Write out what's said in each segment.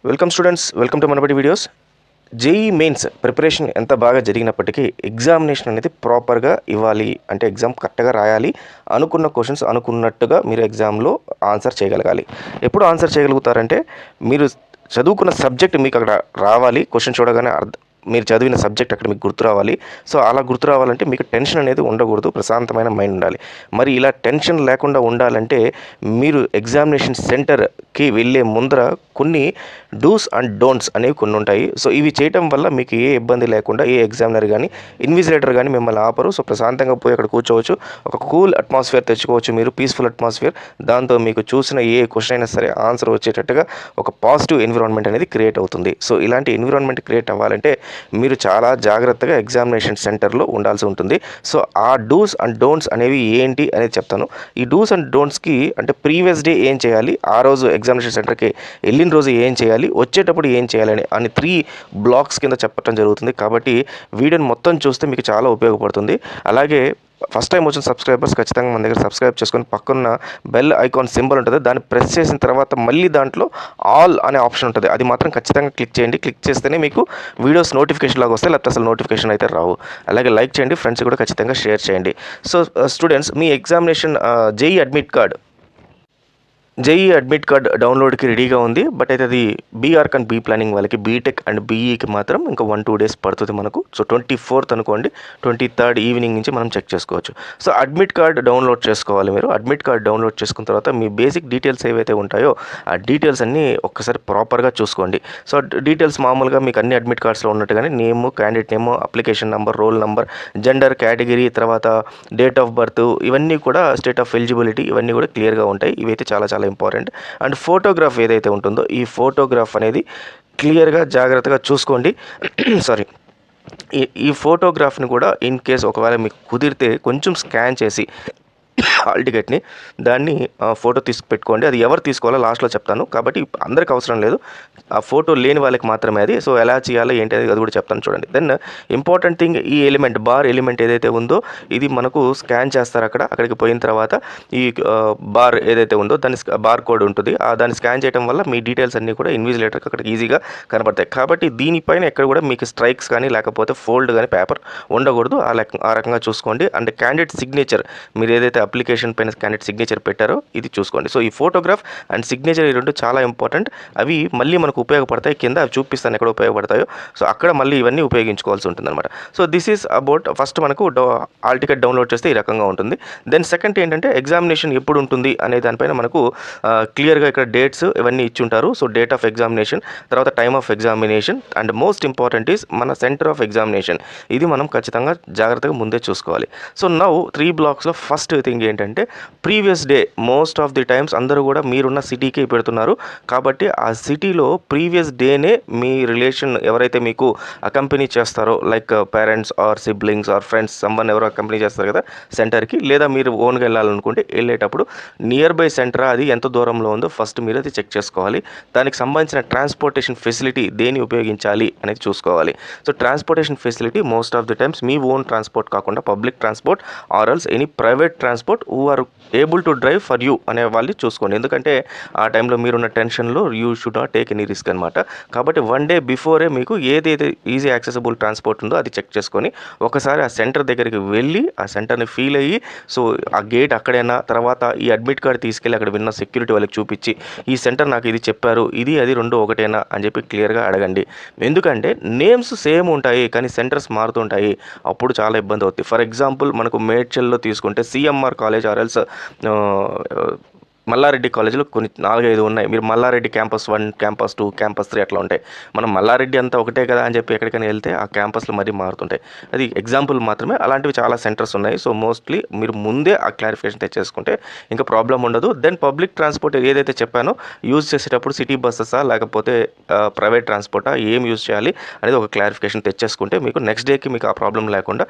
Welcome students, welcome to Manabadi videos. JEE mains preparation ఎంత బాగా జరిగినప్పటికీ ఎగ్జామినేషన్ అనేది ప్రాపర్గా ఇవ్వాలి. అంటే ఎగ్జామ్ కరెక్ట్గా రాయాలి. అనుకున్న క్వశ్చన్స్ అనుకున్నట్టుగా మీరు ఎగ్జామ్లో ఆన్సర్ చేయగలగాలి. ఎప్పుడు ఆన్సర్ చేయగలుగుతారంటే మీరు చదువుకున్న సబ్జెక్ట్ మీకు అక్కడ రావాలి. క్వశ్చన్ చూడగానే మీరు చదివిన సబ్జెక్ట్ అక్కడ మీకు గుర్తు రావాలి. సో అలా గుర్తు రావాలంటే మీకు టెన్షన్ అనేది ఉండకూడదు, ప్రశాంతమైన మైండ్ ఉండాలి. మరి ఇలా టెన్షన్ లేకుండా ఉండాలంటే మీరు ఎగ్జామినేషన్ సెంటర్కి వెళ్ళే ముందర కొన్ని డూస్ అండ్ డోంట్స్ అనేవి కొన్ని ఉంటాయి. సో ఇవి చేయటం వల్ల మీకు ఏ ఇబ్బంది లేకుండా ఏ ఎగ్జామినర్ కానీ ఇన్విజిలేటర్ కానీ మిమ్మల్ని ఆపరు. సో ప్రశాంతంగా పోయి అక్కడ కూర్చోవచ్చు. ఒక కూల్ అట్మాస్ఫియర్ తెచ్చుకోవచ్చు, మీరు పీస్ఫుల్ అట్మాస్ఫియర్. దాంతో మీకు చూసిన ఏ క్వశ్చన్ అయినా సరే ఆన్సర్ వచ్చేటట్టుగా ఒక పాజిటివ్ ఎన్విరాన్మెంట్ అనేది క్రియేట్ అవుతుంది. సో ఇలాంటి ఎన్విరాన్మెంట్ క్రియేట్ అవ్వాలంటే మీరు చాలా జాగ్రత్తగా ఎగ్జామినేషన్ సెంటర్లో ఉండాల్సి ఉంటుంది. సో ఆ డూస్ అండ్ డోంట్స్ అనేవి ఏంటి అనేది చెప్తాను. ఈ డూస్ అండ్ డోంట్స్కి అంటే ప్రీవియస్ డే ఏం చేయాలి, ఆ రోజు ఎగ్జామినేషన్ సెంటర్కి వెళ్ళిన రోజు ఏం చేయాలి, వచ్చేటప్పుడు ఏం చేయాలి అని 3 బ్లాక్స్ కింద చెప్పడం జరుగుతుంది. కాబట్టి వీడియోని మొత్తం చూస్తే మీకు చాలా ఉపయోగపడుతుంది. అలాగే ఫస్ట్ టైం వచ్చిన సబ్స్క్రైబర్స్ ఖచ్చితంగా మన దగ్గర సబ్స్క్రైబ్ చేసుకొని పక్కన బెల్ ఐకాన్ సింబల్ ఉంటుంది, దాన్ని ప్రెస్ చేసిన తర్వాత మళ్ళీ దాంట్లో ఆల్ అనే ఆప్షన్ ఉంటుంది, అది మాత్రం ఖచ్చితంగా క్లిక్ చేయండి. క్లిక్ చేస్తేనే మీకు వీడియోస్ నోటిఫికేషన్ లాగా వస్తాయి, లేకపోతే అసలు నోటిఫికేషన్ అయితే రావు. అలాగే లైక్ చేయండి, ఫ్రెండ్స్ కూడా ఖచ్చితంగా షేర్ చేయండి. సో స్టూడెంట్స్, మీ ఎగ్జామినేషన్ జేఈ అడ్మిట్ కార్డ్ డౌన్లోడ్కి రెడీగా ఉంది. బట్ అయితే అది బీఆర్క్ అండ్ బీ ప్లానింగ్ వాళ్ళకి, బీటెక్ అండ్ బీఈకి మాత్రం ఇంకా 1-2 డేస్ పడుతుంది మనకు. సో 24th అనుకోండి, 23rd ఈవినింగ్ నుంచి మనం చెక్ చేసుకోవచ్చు. సో అడ్మిట్ కార్డ్ డౌన్లోడ్ చేసుకోవాలి. మీరు అడ్మిట్ కార్డ్ డౌన్లోడ్ చేసుకున్న తర్వాత మీ బేసిక్ డీటెయిల్స్ ఏవైతే ఉంటాయో ఆ డీటెయిల్స్ అన్నీ ఒక్కసారి ప్రాపర్గా చూసుకోండి. సో డీటెయిల్స్ మామూలుగా మీకు అన్ని అడ్మిట్ కార్డ్స్లో ఉన్నట్టుగానే name, candidate name, application number, roll number, gender, category, తర్వాత డేట్ ఆఫ్ బర్త్, ఇవన్నీ కూడా స్టేట్ ఆఫ్ ఎలిజిబిలిటీ, ఇవన్నీ కూడా క్లియర్గా ఉంటాయి. ఇవైతే చాలా చాలా ఇంపార్టెంట్. అండ్ ఫోటోగ్రాఫ్ ఏదైతే ఉంటుందో ఈ ఫోటోగ్రాఫ్ అనేది క్లియర్గా జాగ్రత్తగా చూసుకోండి. సారీ, ఈ ఫోటోగ్రాఫ్ని కూడా ఇన్ కేస్ ఒకవేళ మీకు కుదిరితే కొంచెం స్కాన్ చేసి హాల్ టికెట్ని దాన్ని ఫోటో తీసి పెట్టుకోండి. అది ఎవరు తీసుకోవాలో లాస్ట్లో చెప్తాను, కాబట్టి అందరికి అవసరం లేదు, ఆ ఫోటో లేని వాళ్ళకి మాత్రమే అది. సో ఎలా చేయాలో ఏంటి అనేది అది కూడా చెప్తాను చూడండి. దెన్ ఇంపార్టెంట్ థింగ్, ఈ ఎలిమెంట్ బార్ ఎలిమెంట్ ఏదైతే ఉందో ఇది మనకు స్కాన్ చేస్తారు. అక్కడికి పోయిన తర్వాత ఈ బార్ ఏదైతే ఉందో దాని బార్ కోడ్ ఉంటుంది, దాన్ని స్కాన్ చేయడం వల్ల మీ డీటెయిల్స్ అన్నీ కూడా ఇన్విజిలేటర్కి అక్కడికి ఈజీగా కనపడతాయి. కాబట్టి దీనిపైన ఎక్కడ కూడా మీకు స్ట్రైక్స్ కానీ లేకపోతే ఫోల్డ్ కానీ పేపర్ ఉండకూడదు. ఆ రకంగా చూసుకోండి. అండ్ క్యాండిడేట్ సిగ్నేచర్, మీరు ఏదైతే అప్లికేషన్ పైన క్యాండిడేట్ సిగ్నేచర్ పెట్టారో ఇది చూసుకోండి. సో ఈ ఫోటోగ్రాఫ్ అండ్ సిగ్నేచర్ ఈ రెండు చాలా ఇంపార్టెంట్. అవి మళ్ళీ మనకు ఉపయోగపడతాయి. కింద అవి చూపిస్తాను ఎక్కడ ఉపయోగపడతాయో. సో అక్కడ మళ్ళీ ఇవన్నీ ఉపయోగించుకోవాల్సి ఉంటుంది అనమాట. So this is about first మనకు హాల్ టికెట్ డౌన్లోడ్ చేస్తే ఈ రకంగా ఉంటుంది. దెన్ సెకండ్ ఏంటంటే ఎగ్జామినేషన్ ఎప్పుడు ఉంటుంది అనే దానిపైన మనకు క్లియర్గా ఇక్కడ డేట్స్ ఇవన్నీ ఇచ్చి ఉంటారు. సో డేట్ ఆఫ్ ఎగ్జామినేషన్, తర్వాత time of examination, and most important is మన సెంటర్ ఆఫ్ ఎగ్జామినేషన్. ఇది మనం ఖచ్చితంగా జాగ్రత్తగా ముందే చూసుకోవాలి. సో నౌ 3 బ్లాక్స్లో ఫస్ట్ థింగ్ ఏంటంటే previous day. Most of the times అందరూ కూడా మీరున్న సిటీకి పెడుతున్నారు. కాబట్టి ఆ సిటీలో ప్రీవియస్ డేనే మీ రిలేషన్ ఎవరైతే మీకు అకంపెనీ చేస్తారో, like parents or siblings or friends, someone ఎవరో అకంపెనీ చేస్తారు కదా సెంటర్కి, లేదా మీరు ఓన్గా వెళ్ళాలనుకుంటే వెళ్ళేటప్పుడు నియర్ బై సెంటర్ అది ఎంత దూరంలో ఉందో ఫస్ట్ మీరు అది చెక్ చేసుకోవాలి. దానికి సంబంధించిన ట్రాన్స్పోర్టేషన్ ఫెసిలిటీ దేని ఉపయోగించాలి అనేది చూసుకోవాలి. So transportation facility most of the times మీ ఓన్ ట్రాన్స్పోర్ట్ కాకుండా public transport or else any private transport who are able to drive for you అనే వాళ్ళు చూసుకోండి. ఎందుకంటే ఆ టైంలో మీరున్న టెన్షన్లో you should not take any risk అనమాట. కాబట్టి 1 day బిఫోరే మీకు ఏదైతే ఈజీ యాక్సెసిబుల్ ట్రాన్స్పోర్ట్ ఉందో అది చెక్ చేసుకొని ఒకసారి ఆ సెంటర్ దగ్గరికి వెళ్ళి ఆ సెంటర్ని ఫీల్ అయ్యి, సో ఆ గేట్ అక్కడైనా, తర్వాత ఈ అడ్మిట్ కార్డ్ తీసుకెళ్ళి అక్కడ విన్న సెక్యూరిటీ వాళ్ళకి చూపించి ఈ సెంటర్ నాకు ఇది చెప్పారు, ఇది అది 2 ఒకటేనా అని చెప్పి క్లియర్గా అడగండి. ఎందుకంటే నేమ్స్ సేమ్ ఉంటాయి కానీ సెంటర్స్ మారుతుంటాయి, అప్పుడు చాలా ఇబ్బంది అవుతుంది. ఫర్ ఎగ్జాంపుల్ మనకు మేడ్చల్లో తీసుకుంటే CMR college or else Mallareddy కాలేజీలో కొన్ని 4-5 ఉన్నాయి. మీరు మల్లారెడ్డి క్యాంపస్ 1, క్యాంపస్ 2, క్యాంపస్ 3 అట్లా ఉంటాయి. మనం మల్లారెడ్డి అంతా ఒకటే కదా అని చెప్పి ఎక్కడికైనా వెళ్తే ఆ క్యాంపస్లు మరీ మారుతుంటాయి. అది ఎగ్జాంపుల్ మాత్రమే, అలాంటివి చాలా సెంటర్స్ ఉన్నాయి. సో మోస్ట్లీ మీరు ముందే ఆ క్లారిఫికేషన్ తెచ్చేసుకుంటే ఇంకా ప్రాబ్లం ఉండదు. దెన్ పబ్లిక్ ట్రాన్స్పోర్ట్ ఏదైతే చెప్పానో యూజ్ చేసేటప్పుడు సిటీ బస్సెసా లేకపోతే ప్రైవేట్ ట్రాన్స్పోర్టా ఏం యూజ్ చేయాలి అనేది ఒక క్లారిఫికేషన్ తెచ్చేసుకుంటే మీకు నెక్స్ట్ డేకి మీకు ఆ ప్రాబ్లం లేకుండా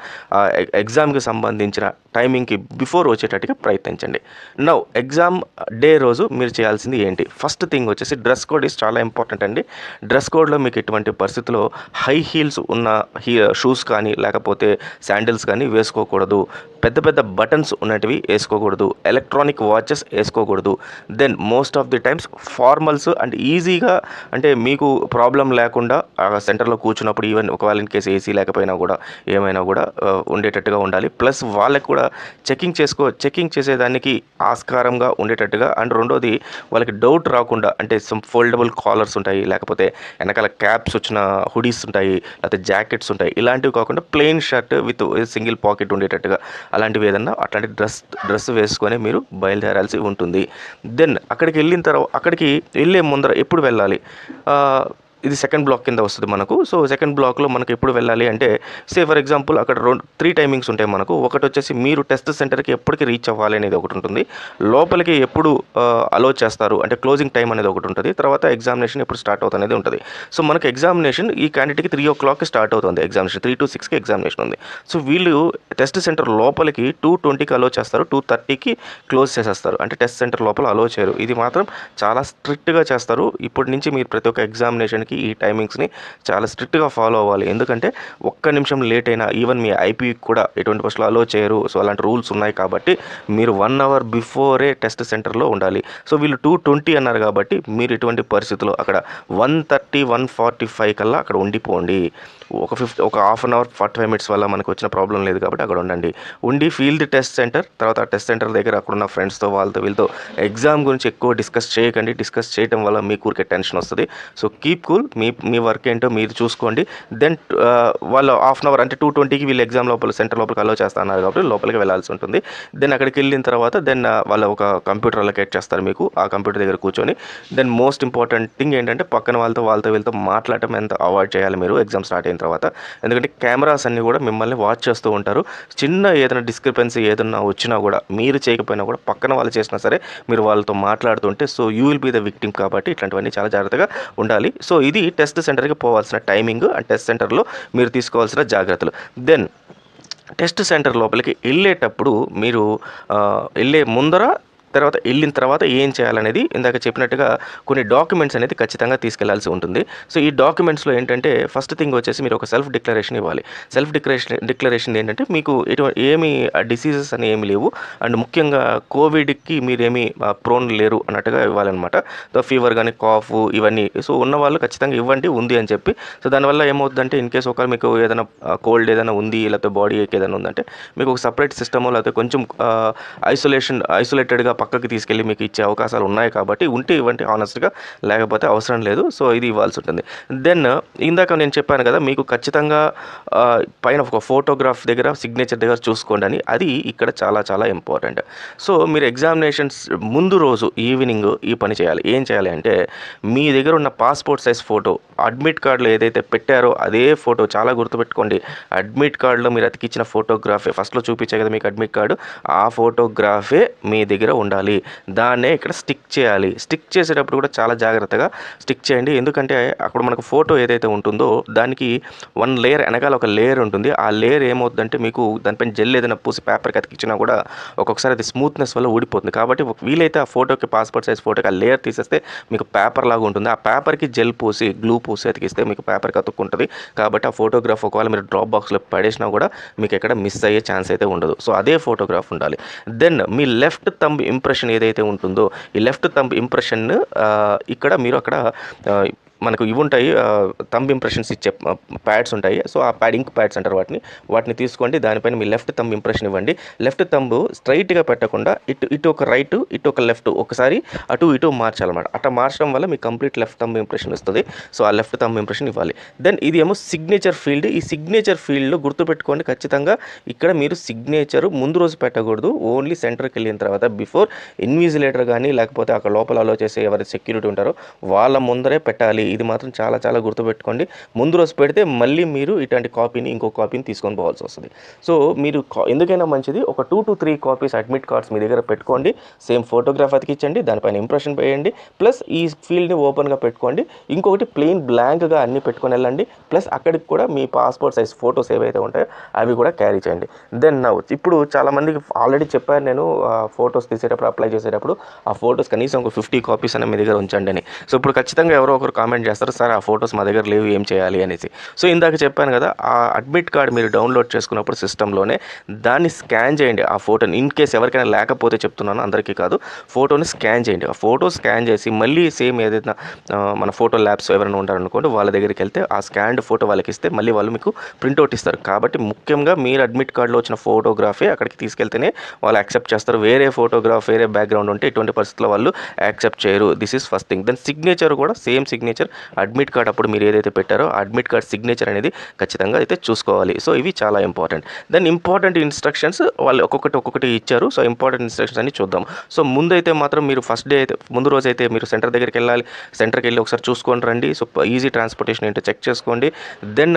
ఎగ్జామ్కి సంబంధించిన టైమింగ్కి బిఫోర్ వచ్చేటట్టుగా ప్రయత్నించండి. నౌ ఎగ్జామ్ డే రోజు మీరు చేయాల్సింది ఏంటి? ఫస్ట్ థింగ్ వచ్చేసి డ్రెస్ కోడ్ ఈజ్ చాలా ఇంపార్టెంట్ అండి. డ్రెస్ కోడ్లో మీకు ఎటువంటి పరిస్థితుల్లో హై హీల్స్ ఉన్న షూస్ కానీ లేకపోతే శాండిల్స్ కానీ వేసుకోకూడదు. పెద్ద పెద్ద బటన్స్ ఉన్నటివి వేసుకోకూడదు, ఎలక్ట్రానిక్ వాచెస్ వేసుకోకూడదు. Then most of the times formals and ఈజీగా అంటే మీకు ప్రాబ్లం లేకుండా ఆ సెంటర్లో కూర్చున్నప్పుడు ఈవెన్ ఒకవేళ ఇన్ కేసు ఏసీ లేకపోయినా కూడా ఏమైనా కూడా ఉండేటట్టుగా ఉండాలి. ప్లస్ వాళ్ళకి కూడా చెకింగ్ చేసేదానికి ఆస్కారంగా ఉండేటట్టుగా. అండ్ రెండోది వాళ్ళకి డౌట్ రాకుండా అంటే సమ్ ఫోల్డబుల్ కాలర్స్ ఉంటాయి, లేకపోతే వెనకాల క్యాప్స్ వచ్చిన హుడీస్ ఉంటాయి, లేకపోతే జాకెట్స్ ఉంటాయి. ఇలాంటివి కాకుండా plain shirt with single pocket ఉండేటట్టుగా అలాంటివి ఏదన్నా అట్లాంటి డ్రెస్ వేసుకొని మీరు బయలుదేరాల్సి ఉంటుంది. దెన్ అక్కడికి వెళ్ళే ముందర ఎప్పుడు వెళ్ళాలి, ఇది సెకండ్ బ్లాక్ కింద వస్తుంది మనకు. సో సెకండ్ బ్లాక్లో మనకు ఎప్పుడు వెళ్ళాలి అంటే, సే ఫర్ ఎగ్జాంపుల్ అక్కడ 3 టైమింగ్స్ ఉంటాయి మనకు. ఒకటి వచ్చేసి మీరు టెస్ట్ సెంటర్కి ఎప్పటికి రీచ్ అవ్వాలి అనేది ఒకటి ఉంటుంది, లోపలికి ఎప్పుడు అలో చేస్తారు అంటే క్లోజింగ్ టైం అనేది ఒకటి ఉంటుంది, తర్వాత ఎగ్జామినేషన్ ఎప్పుడు స్టార్ట్ అవుతుంది అనేది ఉంటుంది. సో మనకు ఎగ్జామినేషన్ ఈ క్యాండిడేట్కి 3 o'clock స్టార్ట్ అవుతుంది ఎగ్జామినేషన్, 3 to 6కి ఎగ్జామినేషన్ ఉంది. సో వీళ్ళు టెస్ట్ సెంటర్ లోపలికి 2:20కి అలో చేస్తారు, 2:30కి క్లోజ్ చేసేస్తారు. అంటే టెస్ట్ సెంటర్ లోపల అలో చేయరు. ఇది మాత్రం చాలా స్ట్రిక్ట్గా చేస్తారు. ఇప్పటి నుంచి మీరు ప్రతి ఒక్క ఎగ్జామినేషన్కి ఈ టైమింగ్స్ని చాలా స్ట్రిక్ట్గా ఫాలో అవ్వాలి. ఎందుకంటే ఒక్క నిమిషం లేట్ అయినా ఈవెన్ మీ ఐపీకి కూడా ఎటువంటి బస్సులో అలో చేయరు. సో అలాంటి రూల్స్ ఉన్నాయి కాబట్టి మీరు 1 hour బిఫోరే టెస్ట్ సెంటర్లో ఉండాలి. సో వీళ్ళు 2:20 అన్నారు కాబట్టి మీరు ఎటువంటి పరిస్థితుల్లో అక్కడ 1:30, 1:45 కల్లా అక్కడ ఉండిపోండి. ఒక హాఫ్ అన్ అవర్ 45 minutes వల్ల మనకు వచ్చిన ప్రాబ్లం లేదు కాబట్టి అక్కడ ఉండి ఫీల్ ది టెస్ట్ సెంటర్. తర్వాత ఆ టెస్ట్ సెంటర్ దగ్గర అక్కడున్న ఫ్రెండ్స్తో వీళ్ళతో ఎగ్జామ్ గురించి ఎక్కువ డిస్కస్ చేయకండి. డిస్కస్ చేయడం వల్ల మీ ఊరికే టెన్షన్ వస్తుంది. సో కీప్ కూల్, మీ వర్క్ ఏంటో మీరు చూసుకోండి. దెన్ వాళ్ళు హాఫ్ అన్ అవర్ అంటే 2:20కి వీళ్ళు ఎగ్జామ్ సెంటర్ లోపలికి అలో చేస్తున్నారు కాబట్టి లోపలికి వెళ్ళాల్సి ఉంటుంది. దెన్ అక్కడికి వెళ్ళిన తర్వాత వాళ్ళు ఒక కంప్యూటర్ అలొకేట్ చేస్తారు మీకు. ఆ కంప్యూటర్ దగ్గర కూర్చొని దెన్ మోస్ట్ ఇంపార్టెంట్ థింగ్ ఏంటంటే పక్కన వీళ్ళతో మాట్లాడటం ఎంత అవాయిడ్ చేయాలి మీరు ఎగ్జామ్ స్టార్ట్ అయిన తర్వాత. ఎందుకంటే కెమెరాస్ అన్నీ కూడా మిమ్మల్ని వాచ్ చేస్తూ ఉంటారు. చిన్న ఏదైనా డిస్క్రిపెన్సీ ఏదైనా వచ్చినా కూడా మీరు చేయకపోయినా కూడా పక్కన వాళ్ళు చేసినా సరే మీరు వాళ్ళతో మాట్లాడుతుంటే so you will be the victim. కాబట్టి ఇట్లాంటివన్నీ చాలా జాగ్రత్తగా ఉండాలి. సో ఇది టెస్ట్ సెంటర్కి పోవాల్సిన టైమింగ్ అండ్ టెస్ట్ సెంటర్లో మీరు తీసుకోవాల్సిన జాగ్రత్తలు. దెన్ టెస్ట్ సెంటర్ లోపలికి వెళ్ళేటప్పుడు మీరు వెళ్ళే ముందర తర్వాత వెళ్ళిన తర్వాత ఏం చేయాలనేది ఇందాక చెప్పినట్టుగా కొన్ని డాక్యుమెంట్స్ అనేది ఖచ్చితంగా తీసుకెళ్లాల్సి ఉంటుంది. సో ఈ డాక్యుమెంట్స్లో ఏంటంటే ఫస్ట్ థింగ్ వచ్చేసి మీరు ఒక సెల్ఫ్ డిక్లరేషన్ ఇవ్వాలి. సెల్ఫ్ డిక్లరేషన్ ఏంటంటే మీకు ఏమి డిసీజెస్ అని ఏమి లేవు అండ్ ముఖ్యంగా కోవిడ్కి మీరేమి ప్రోన్ లేరు అన్నట్టుగా ఇవ్వాలన్నమాట. సో ఫీవర్ కానీ కాఫ్ ఇవన్నీ సో ఉన్న వాళ్ళు ఖచ్చితంగా ఇవ్వండి ఉంది అని చెప్పి. సో దానివల్ల ఏమవుతుందంటే ఇన్ కేసు ఒకవేళ మీకు ఏదైనా కోల్డ్ ఏదైనా ఉంది లేకపోతే బాడీ ఏక్ ఏదైనా ఉందంటే మీకు ఒక సపరేట్ సిస్టమో లేకపోతే కొంచెం ఐసోలేటెడ్గా పక్కకి తీసుకెళ్ళి మీకు ఇచ్చే అవకాశాలు ఉన్నాయి. కాబట్టి ఉంటే ఇవ్వండి ఆనెస్ట్గా, లేకపోతే అవసరం లేదు. సో ఇది ఇవ్వాల్సి ఉంటుంది. దెన్ ఇందాక నేను చెప్పాను కదా మీకు ఖచ్చితంగా పైన ఒక ఫోటోగ్రాఫ్ దగ్గర సిగ్నేచర్ దగ్గర చూసుకోండి అని. అది ఇక్కడ చాలా చాలా ఇంపార్టెంట్. సో మీరు ఎగ్జామినేషన్స్ ముందు రోజు ఈవినింగ్ ఈ పని చేయాలి. ఏం చేయాలి అంటే మీ దగ్గర ఉన్న పాస్పోర్ట్ సైజ్ ఫోటో, అడ్మిట్ కార్డులో ఏదైతే పెట్టారో అదే ఫోటో, చాలా గుర్తుపెట్టుకోండి. అడ్మిట్ కార్డులో మీరు అతికిచ్చిన ఫోటోగ్రాఫే ఫస్ట్లో చూపించే కదా మీకు అడ్మిట్ కార్డు, ఆ ఫోటోగ్రాఫే మీ దగ్గర ఉండాలి. దాన్నే ఇక్కడ స్టిక్ చేయాలి. స్టిక్ చేసేటప్పుడు కూడా చాలా జాగ్రత్తగా స్టిక్ చేయండి. ఎందుకంటే అక్కడ మనకు ఫోటో ఏదైతే ఉంటుందో దానికి 1 లేయర్ వెనకాల ఒక లేయర్ ఉంటుంది. ఆ లేయర్ ఏమవుతుందంటే మీకు దానిపైన జెల్ ఏదైనా పూసి పేపర్కి అతికిచ్చినా కూడా ఒక్కొక్కసారి అది స్మూత్నెస్ వల్ల ఊడిపోతుంది. కాబట్టి వీలైతే ఆ ఫోటోకి పాస్పోర్ట్ సైజ్ ఫోటోకి ఆ లేయర్ తీసేస్తే మీకు పేపర్ లాగా ఉంటుంది. ఆ పేపర్కి జెల్ పూసి గ్లూ పూసి అతికిస్తే మీకు పేపర్కి అతుక్కుంటుంది. కాబట్టి ఆ ఫోటోగ్రాఫ్ ఒకవేళ మీరు డ్రాప్ బాక్స్లో పడేసినా కూడా మీకు ఎక్కడ మిస్ అయ్యే ఛాన్స్ అయితే ఉండదు. సో అదే ఫోటోగ్రాఫ్ ఉండాలి. దెన్ మీ లెఫ్ట్ థంబ్ ఇంప్రెషన్ ఏదైతే ఉంటుందో ఈ లెఫ్ట్ థంబ్ ఇంప్రెషన్ ఇక్కడ మీరు అక్కడ మనకు ఇవి ఉంటాయి థంబ్ ఇంప్రెషన్స్ ఇచ్చే ప్యాడ్స్ ఉంటాయి. సో ఆ ఇంక్ ప్యాడ్స్ అంటారు వాటిని తీసుకోండి. దానిపైన మీ లెఫ్ట్ థంబ్ ఇంప్రెషన్ ఇవ్వండి. లెఫ్ట్ థంబ్ స్ట్రైట్గా పెట్టకుండా ఇటు ఒక రైట్ ఇటు ఒక లెఫ్ట్ ఒకసారి అటు ఇటు మార్చాలన్నమాట. అట్లా మార్చడం వల్ల మీకు కంప్లీట్ లెఫ్ట్ థంబ్ ఇంప్రెషన్ వస్తుంది. సో ఆ లెఫ్ట్ థంబ్ ఇంప్రెషన్ ఇవ్వాలి. దెన్ ఇది ఏమో సిగ్నేచర్ ఫీల్డ్. ఈ సిగ్నేచర్ ఫీల్డ్లో గుర్తుపెట్టుకోండి ఖచ్చితంగా ఇక్కడ మీరు సిగ్నేచర్ ముందు రోజు పెట్టకూడదు. ఓన్లీ సెంటర్కి వెళ్ళిన తర్వాత బిఫోర్ ఇన్విజిలేటర్ కానీ లేకపోతే అక్కడ లోపల అలో చేసే ఎవరైతే సెక్యూరిటీ ఉంటారో వాళ్ళ ముందరే పెట్టాలి. ఇది మాత్రం చాలా చాలా గుర్తుపెట్టుకోండి. ముందు రోజు పెడితే మళ్ళీ మీరు ఇట్లాంటి కాపీని ఇంకో కాపీని తీసుకొని పోవాల్సి వస్తుంది. సో మీరు ఎందుకైనా మంచిది ఒక 2 to 3 కాపీస్ అడ్మిట్ కార్డ్స్ మీ దగ్గర పెట్టుకోండి. సేమ్ ఫోటోగ్రాఫ్ అతికించండి, దానిపైన ఇంప్రెషన్ వేయండి, ప్లస్ ఈ ఫీల్డ్ని ఓపెన్గా పెట్టుకోండి. ఇంకొకటి ప్లెయిన్ బ్లాంక్గా అన్నీ పెట్టుకొని వెళ్ళండి. ప్లస్ అక్కడికి కూడా మీ పాస్పోర్ట్ సైజ్ ఫోటోస్ ఏవైతే ఉంటాయో అవి కూడా క్యారీ చేయండి. దెన్ ఇప్పుడు చాలామందికి ఆల్రెడీ చెప్పాను నేను ఫోటోస్ తీసేటప్పుడు అప్లై చేసేటప్పుడు ఆ ఫోటోస్ కనీసం ఒక 50 కాపీస్ అనే మీ దగ్గర ఉంచండి అని. సో ఇప్పుడు ఖచ్చితంగా ఎవరో ఒకరు కామెంట్ కామెంట్ చేస్తారు, సార్ ఆ ఫొటోస్ మా దగ్గర లేవు, ఏం చేయాలి అనేసి. సో ఇందాక చెప్పాను కదా, ఆ అడ్మిట్ కార్డ్ మీరు డౌన్లోడ్ చేసుకున్నప్పుడు సిస్టంలోనే దాన్ని స్కాన్ చేయండి. ఆ ఫోటోని ఇన్ కేస్ ఎవరికైనా లేకపోతే చెప్తున్నాను, అందరికీ కాదు, ఫోటోని స్కాన్ చేయండి. ఆ ఫోటో స్కాన్ చేసి మళ్ళీ సేమ్ ఏదైనా మన ఫోటో ల్యాబ్స్ ఎవరైనా ఉంటారనుకోండి, వాళ్ళ దగ్గరికి వెళ్తే ఆ స్కాన్డ్ ఫోటో వాళ్ళకి ఇస్తే మళ్ళీ వాళ్ళు మీకు ప్రింట్అవుట్ ఇస్తారు. కాబట్టి ముఖ్యంగా మీరు అడ్మిట్ కార్డులో వచ్చిన ఫోటోగ్రఫీ అక్కడికి తీసుకెళ్తేనే వాళ్ళు యాక్సెప్ట్ చేస్తారు. వేరే ఫోటోగ్రాఫ్ వేరే బ్యాక్గ్రౌండ్ ఉంటే ఎటువంటి పరిస్థితుల్లో వాళ్ళు యాక్సెప్ట్ చేయరు. This is first thing. Then signature కూడా సేమ్ సిగ్నేచర్ అడ్మిట్ కార్డ్ అప్పుడు మీరు ఏదైతే పెట్టారో ఆ అడ్మిట్ కార్డ్ సిగ్నేచర్ అనేది ఖచ్చితంగా అయితే చూసుకోవాలి. సో ఇవి చాలా ఇంపార్టెంట్. దెన్ ఇంపార్టెంట్ ఇన్స్ట్రక్షన్స్ వాళ్ళు ఒక్కొక్కటి ఇచ్చారు. సో ఇంపార్టెంట్ ఇన్స్ట్రక్షన్స్ అన్ని చూద్దాం. సో ముందైతే మాత్రం మీరు ఫస్ట్ డే అయితే ముందు రోజు అయితే మీరు సెంటర్ దగ్గరికి వెళ్ళాలి. సెంటర్కి వెళ్ళి ఒకసారి చూసుకొని రండి. సో ఈజీ ట్రాన్స్పోర్టేషన్ ఏంటో చెక్ చేసుకోండి. దెన్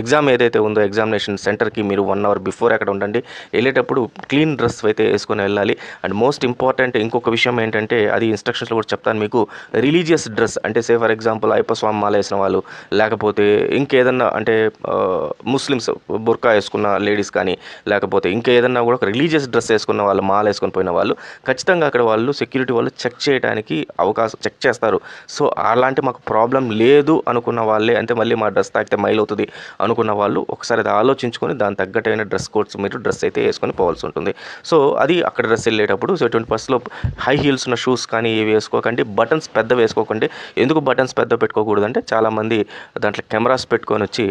ఎగ్జామ్ ఏదైతే ఉందో ఎగ్జామినేషన్ సెంటర్కి మీరు 1 అవర్ బిఫోర్ అక్కడ ఉండండి. వెళ్ళేటప్పుడు క్లీన్ డ్రెస్ అయితే వేసుకొని వెళ్ళాలి. అండ్ మోస్ట్ ఇంపార్టెంట్ ఇంకొక విషయం ఏంటంటే, అది ఇన్స్ట్రక్షన్స్లో కూడా చెప్తాను మీకు, రిలీజియస్ డ్రెస్ అంటే సే ఫర్ ఎగ్జాంపుల్ అయ్యప్ప స్వామి మాల వేసిన వాళ్ళు, లేకపోతే ఇంకేదన్నా అంటే ముస్లిమ్స్ బుర్కా వేసుకున్న లేడీస్ కానీ, లేకపోతే ఇంకేదన్నా కూడా ఒక రిలీజియస్ డ్రెస్ వేసుకున్న వాళ్ళు, మాల వేసుకొని పోయిన వాళ్ళు ఖచ్చితంగా అక్కడ వాళ్ళు సెక్యూరిటీ వాళ్ళు చెక్ చేయడానికి చెక్ చేస్తారు. సో అలాంటి మాకు ప్రాబ్లం లేదు అనుకున్న వాళ్ళే, అంటే మళ్ళీ మా డ్రెస్ తాకితే మైల్ అవుతుంది అనుకున్న వాళ్ళు ఒకసారి అది ఆలోచించుకొని దాని తగ్గట్టైన డ్రెస్ కోడ్స్ మీరు డ్రెస్ అయితే వేసుకొని పోవాల్సి ఉంటుంది. సో అది అక్కడ డ్రెస్ వెళ్ళేటప్పుడు సో 20% హై హీల్స్ ఉన్న షూస్ కానీ ఇవి వేసుకోకండి. బటన్స్ పెద్ద వేసుకోకండి. ఎందుకు బటన్స్ పెద్ద పెట్టుకోకూడదు అంటే, చాలామంది దాంట్లో కెమెరాస్ పెట్టుకొని వచ్చి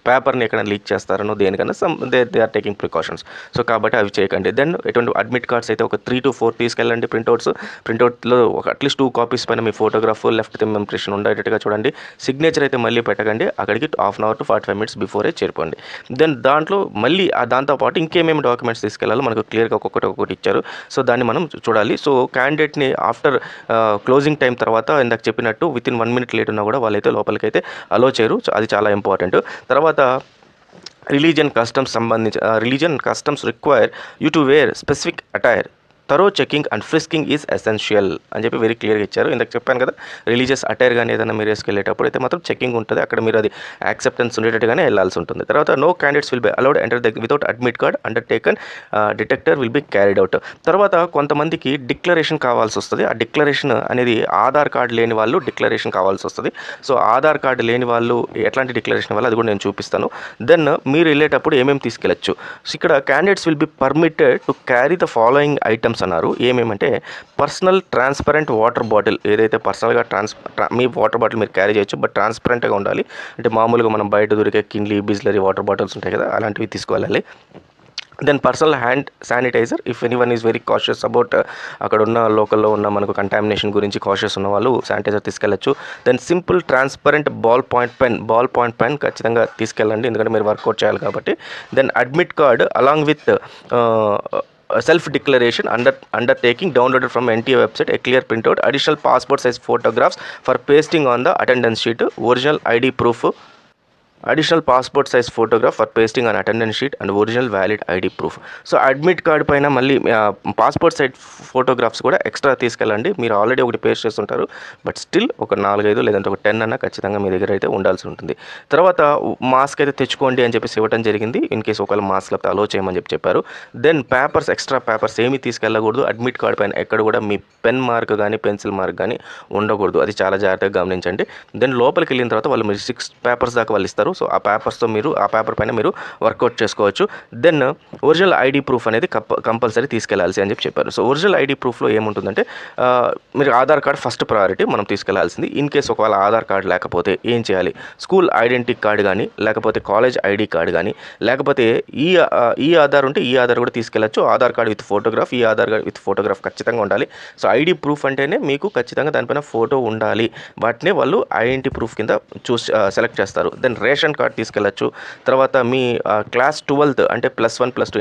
పేపర్ని ఎక్కడైనా లీక్ చేస్తారనో దేనికన్నా they are taking precautions. So కాబట్టి అవి చేయకండి. దెన్ ఎటువంటి అడ్మిట్ కార్డ్స్ అయితే ఒక 3 to 4 తీసుకెళ్ళండి. ప్రింట్అవుట్లో ఒక అట్లీస్ట్ 2 కాపీస్ పైన మీ ఫోటోగ్రాఫ్ లెఫ్ట్ థంబ్ ఇంప్రెషన్ ఉండేటట్టుగా చూడండి. సిగ్నేచర్ అయితే మళ్ళీ పెట్టకండి. అక్కడికి 1/2 అవర్ to 45 minutes బిఫోరే చేరిపోండి. దెన్ దాంట్లో మళ్ళీ దాంతోపాటు ఇంకేమేమి డాక్యుమెంట్స్ తీసుకెళ్ళాలో మనకు క్లియర్గా ఒక్కొక్కటి ఇచ్చారు. సో దాన్ని మనం చూడాలి. సో క్యాండిడేట్ని ఆఫ్టర్ క్లోజింగ్ టైం తర్వాత ఇందాక చెప్పినట్టు వితిన్ 1 minute లేట్ ఉన్నా కూడా వాళ్ళైతే లోపలికైతే అలో చేయరు. అది చాలా ఇంపార్టెంట్. తర్వాత religion customs require you to wear specific attire. Thorough checking and frisking is essential అని చెప్పి వెరీ క్లియర్గా ఇచ్చారు. ఇందాక చెప్పాను కదా, రిలీజియస్ అటైర్ కానీ ఏదైనా మీరు వేసుకెళ్ళేటప్పుడు అయితే మాత్రం చెకింగ్ ఉంటుంది. అక్కడ మీరు అది యాక్సెప్టెన్స్ ఉండేటట్టుగానే వెళ్ళాల్సి ఉంటుంది. తర్వాత no candidates will be allowed enter without admit card undertaken detector will be carried out. తర్వాత కొంతమందికి డిక్లరేషన్ కావాల్సి వస్తుంది. ఆ డిక్లరేషన్ అనేది ఆధార్ కార్డ్ లేని వాళ్ళు డిక్లరేషన్ కావాల్సి వస్తుంది. సో ఆధార్ కార్డు లేని వాళ్ళు ఎట్లాంటి డిక్లరేషన్ ఇవ్వాలి అది కూడా నేను చూపిస్తాను. దెన్ మీరు వెళ్ళేటప్పుడు ఏమేమి తీసుకెళ్ళచ్చు. సో ఇక్కడ candidates will be permitted to carry the following items అన్నారు. ఏమేమంటే పర్సనల్ ట్రాన్స్పరెంట్ వాటర్ బాటిల్, ఏదైతే పర్సనల్గా మీ వాటర్ బాటిల్ మీరు క్యారీ చేయొచ్చు, బట్ ట్రాన్స్పరెంట్గా ఉండాలి. అంటే మామూలుగా మనం బయట దొరికే కిన్లీ, బిస్లరీ వాటర్ బాటిల్స్ ఉంటాయి కదా, అలాంటివి తీసుకువెళ్ళాలి. Then personal hand sanitiser if anyone is very cautious about అక్కడ ఉన్న లోకల్లో ఉన్న మనకు కంటామినేషన్ గురించి కాషియస్ ఉన్న వాళ్ళు శానిటైజర్ తీసుకెళ్ళచ్చు. Then simple transparent ball point pen ఖచ్చితంగా తీసుకెళ్ళండి, ఎందుకంటే మీరు వర్కౌట్ చేయాలి కాబట్టి. Then admit card along with self declaration undertaking downloaded from NTA website, a clear printout, additional passport size photographs for pasting on the attendance sheet, original ID proof, additional passport size photograph for pasting on attendance sheet and original valid ID proof. So admit card పైన మళ్ళీ passport size photographs కూడా extra తీసుకెళ్ళండి. మీరు already ఒకటి paste చేస్తుంటారు, but still ఒక 4-5 లేదంటే ఒక 10 అన్న ఖచ్చితంగా మీ దగ్గర అయితే ఉండాల్సి ఉంటుంది. తర్వాత మాస్క్ అయితే తెచ్చుకోండి అని చెప్పేసి ఇవ్వడం జరిగింది. ఇన్ కేసు ఒకవేళ మాస్క్ లేకపోతే అలో చేయమని చెప్పారు. దెన్ ఎక్స్ట్రా పేపర్స్ ఏమీ తీసుకెళ్ళకూడదు. అడ్మిట్ కార్డ్ పైన ఎక్కడ కూడా మీ పెన్ మార్క్ కానీ పెన్సిల్ మార్క్ కానీ ఉండకూడదు. అది చాలా జాగ్రత్తగా గమనించండి. దెన్ లోపలికి వెళ్ళిన తర్వాత వాళ్ళు మీరు 6 పేపర్స్ దాకా వాళ్ళు ఇస్తారు. సో ఆ పేపర్స్తో మీరు ఆ పేపర్ పైన మీరు వర్కౌట్ చేసుకోవచ్చు. దెన్ ఒరిజినల్ ఐడి ప్రూఫ్ అనేది కంపల్సరీ తీసుకెళ్లాల్సి అని చెప్పారు. సో ఒరిజినల్ ఐడి ప్రూఫ్లో ఏముంటుందంటే మీరు ఆధార్ కార్డ్ ఫస్ట్ ప్రయారిటీ మనం తీసుకెళ్లాల్సింది. ఇన్ కేసు ఒకవేళ ఆధార్ కార్డ్ లేకపోతే ఏం చేయాలి, స్కూల్ ఐడెంటిటీ కార్డు కానీ, లేకపోతే కాలేజ్ ఐడి కార్డు కానీ, లేకపోతే ఈ ఆధార్ ఉంటే ఈ ఆధార్ కూడా తీసుకెళ్లొచ్చు. ఆధార్ కార్డు విత్ ఫోటోగ్రాఫ్, ఈ ఆధార్ కార్డు విత్ ఫోటోగ్రాఫ్ ఖచ్చితంగా ఉండాలి. సో ఐడి ప్రూఫ్ అంటేనే మీకు ఖచ్చితంగా దానిపైన ఫోటో ఉండాలి. వాటినే వాళ్ళు ఐడెంటిటీ ప్రూఫ్ కింద సెలెక్ట్ చేస్తారు. దెన్ రేషన్ కార్డ్ తీసుకెళ్ళచ్చు. తర్వాత మీ క్లాస్ 12 అంటే +1 +2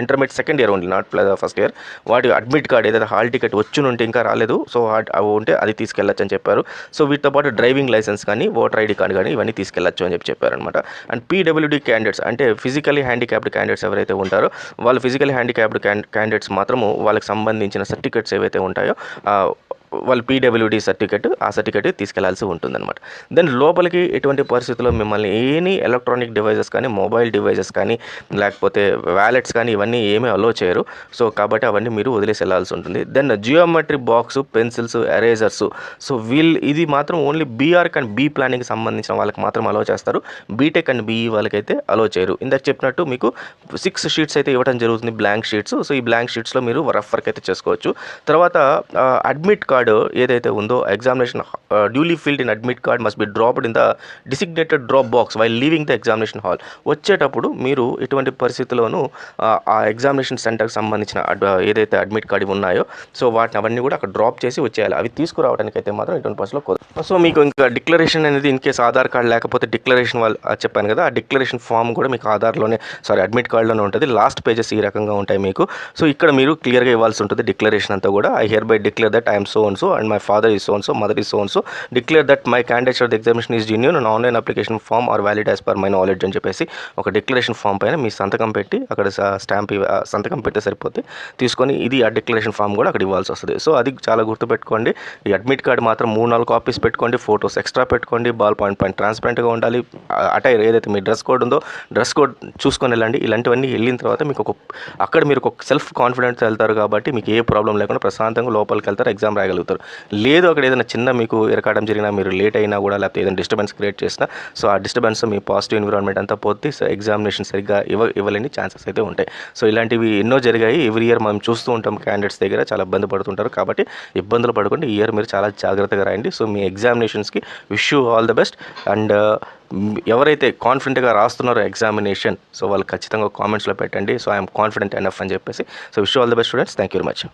intermediate second year only, not first year, వాటి అడ్మిట్ కార్డ్ ఏదైతే హాల్ టికెట్ వచ్చునుంటే ఇంకా రాలేదు, సో అవి ఉంటే అది తీసుకెళ్ళచ్చు అని చెప్పారు. సో వీటితో పాటు డ్రైవింగ్ లైసెన్స్ కానీ, ఓటర్ ఐడి కార్డు కానీ ఇవన్నీ తీసుకెళ్ళచ్చు అని చెప్పారనమాట. అండ్ పీడబ్ల్యూడీ క్యాండిడేట్స్ అంటే ఫిజికలీ హ్యాండిక్యాప్డ్ క్యాండిడేట్స్ ఎవరైతే ఉంటారో వాళ్ళు ఫిజికలీ హ్యాండిక్యాప్డ్ క్యాండిడేట్స్ మాత్రము వాళ్ళకి సంబంధించిన సర్టిఫికెట్స్ ఏవైతే ఉంటాయో వాళ్ళ పీడబ్ల్యూడీ సర్టిఫికేట్, ఆ సర్టిఫికేట్ తీసుకెళ్లాల్సి ఉంటుందన్నమాట. దెన్ లోపలికి ఎటువంటి పరిస్థితుల్లో మిమ్మల్ని ఎనీ ఎలక్ట్రానిక్ డివైజెస్ కానీ, మొబైల్ డివైజెస్ కానీ, లేకపోతే వ్యాలెట్స్ కానీ ఇవన్నీ ఏమీ అలో చేయరు. సో కాబట్టి అవన్నీ మీరు వదిలేసి వెళ్ళాల్సి ఉంటుంది. Then geometry box, pencils, erasers, so ఇది మాత్రం ఓన్లీ బీఆర్క్ అండ్ బీ ప్లానింగ్కి సంబంధించిన వాళ్ళకి మాత్రం అలో చేస్తారు. బీటెక్ అండ్ బీఈ వాళ్ళకైతే అలో చేయరు. ఇందాక చెప్పినట్టు మీకు 6 షీట్స్ అయితే ఇవ్వడం జరుగుతుంది, బ్లాంక్ షీట్స్. సో ఈ బ్లాంక్ షీట్స్లో మీరు రఫ్ వర్క్ అయితే చేసుకోవచ్చు. తర్వాత అడ్మిట్ కార్డు ఏదైతే ఉందో, examination duly filled in admit card must be dropped in the designated drop box while leaving the examination hall. వచ్చేటప్పుడు మీరు ఎటువంటి పరిస్థితుల్లోనూ ఆ ఎగ్జామినేషన్ సెంటర్కి సంబంధించిన ఏదైతే అడ్మిట్ కార్డు ఉన్నాయో సో వాటిని అవన్నీ కూడా అక్కడ డ్రాప్ చేసి వచ్చేయాలి. అవి తీసుకురావడానికి అయితే మాత్రం ఎటువంటి పరిస్థితుల్లో కుదరదు. సో మీకు ఇంకా డిక్లరేషన్ అనేది ఇన్ కేసు ఆధార్ కార్డు లేకపోతే డిక్లరేషన్ వాళ్ళు చెప్పాను కదా, ఆ డిక్లరేషన్ ఫామ్ కూడా మీకు అడ్మిట్ కార్డులోనే ఉంటుంది. లాస్ట్ పేజెస్ ఈ రకంగా ఉంటాయి మీకు. సో ఇక్కడ మీరు క్లియర్గా ఇవ్వాల్సి ఉంటుంది డిక్లరేషన్ అంతా కూడా. I hereby declare that I'm so and so and my father is so and so, mother is so and so, declare that my candidates of the examination is genuine and online application form are valid as per my knowledge అని చెప్పేసి ఒక declaration form పైన మీ సంతకం పెట్టి అక్కడ stamp సంతకం పెట్టి సరిపోతే తీసుకొని ఇది ఆ డిక్లరేషన్ ఫామ్ కూడా అక్కడ ఇవ్వాల్సి వస్తుంది. సో అది చాలా గుర్తుపెట్టుకోండి. ఈ అడ్మిట్ కార్డు మాత్రం 3-4 కాపీస్ పెట్టుకోండి, ఫోటోస్ ఎక్స్ట్రా పెట్టుకోండి, బాల్ పాయింట్ ట్రాన్స్పరెంట్గా ఉండాలి. అటైర్ ఏదైతే మీ డ్రెస్ కోడ్ ఉందో డ్రెస్ కోడ్ చూసుకొని వెళ్ళండి. ఇలాంటివన్నీ వెళ్ళిన తర్వాత మీకు అక్కడ మీరు ఒక సెల్ఫ్ కాన్ఫిడెన్స్ వెళ్తారు కాబట్టి మీకు ఏ ప్రాబ్లం లేకుండా ప్రశాంతంగా లోపలికి వెళ్తారు, ఎగ్జామ్ రాయగలుగుతారు. లేదు అక్కడ ఏదైనా చిన్న మీకు ఇరకాడం జరిగినా, మీరు లేట్ అయినా కూడా, లేకపోతే ఏదైనా డిస్టర్బెన్స్ క్రియేట్ చేసినా, సో ఆ డిస్టర్బెన్స్ మీ పాజిటివ్ ఎన్విరాన్మెంట్ అంతా పోతే ఎగ్జామినేషన్ సరిగ్గా ఇవ్వలేని ఛాన్సెస్ అయితే ఉంటాయి. సో ఇలాంటివి ఎన్నో జరిగాయి. ఎవ్రీ ఇయర్ మనం చూస్తూ ఉంటాం క్యాండిడేట్స్ దగ్గర చాలా ఇబ్బంది పడుతుంటారు. కాబట్టి ఇబ్బందులు పడకుండా ఈ ఇయర్ మీరు చాలా జాగ్రత్తగా రాయండి. సో మీ ఎగ్జామినేషన్స్కి wish you all the best. And ఎవరైతే కాన్ఫిడెంట్గా రాస్తున్నారో ఎగ్జామినేషన్, సో వాళ్ళు ఖచ్చితంగా కామెంట్స్లో పెట్టండి. సో ఐఎమ్ కాన్ఫిడెంట్ ఎనఫ్ అని చెప్పేసి. So wish you all the best students. Thank you very much.